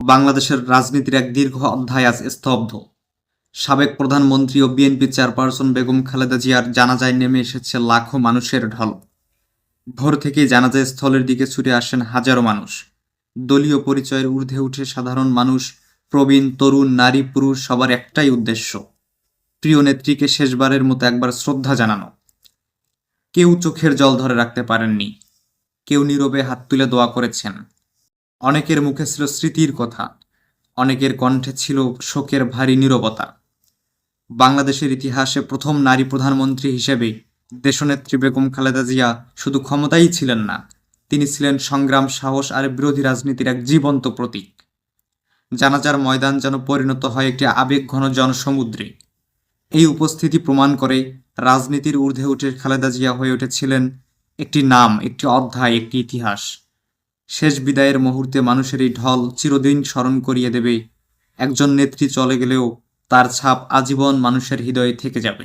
বাংলাদেশের রাজনীতির এক দীর্ঘ অধ্যায় আজ স্তব্ধ। সাবেক প্রধানমন্ত্রী ও বিএনপি চেয়ারপারসন বেগম খালেদা জিয়ার জানাজায় নেমে এসেছে লাখো মানুষের ঢল। ভোর থেকেই জানাজা স্থলের দিকে ছুটে আসেন হাজারো মানুষ। দলীয় পরিচয়ের ঊর্ধ্বে উঠে সাধারণ মানুষ, প্রবীণ, তরুণ, নারী, পুরুষ সবার একটাই উদ্দেশ্য, প্রিয় নেত্রীকে শেষবারের মতো একবার শ্রদ্ধা জানানো। কেউ চোখের জল ধরে রাখতে পারেননি, কেউ নীরবে হাত তুলে দোয়া করেছেন। অনেকের মুখে ছিল স্মৃতির কথা, অনেকের কণ্ঠে ছিল শোকের ভারী নীরবতা। বাংলাদেশের ইতিহাসে প্রথম নারী প্রধানমন্ত্রী হিসেবে দেশনেত্রী বেগম খালেদা জিয়া শুধু ক্ষমতাই ছিলেন না, তিনি ছিলেন সংগ্রাম, সাহস আর বিরোধী রাজনীতির এক জীবন্ত প্রতীক। জানাজার ময়দান যেন পরিণত হয় একটি আবেগঘন জনসমুদ্রে। এই উপস্থিতি প্রমাণ করে রাজনীতির ঊর্ধ্বে উঠে খালেদা জিয়া হয়ে উঠেছিলেন একটি নাম, একটি অধ্যায়, একটি ইতিহাস। শেষ বিদায়ের মুহূর্তে মানুষের এই ঢল চিরদিন স্মরণ করিয়ে দেবে, একজন নেত্রী চলে গেলেও তার ছাপ আজীবন মানুষের হৃদয়ে থেকে যাবে।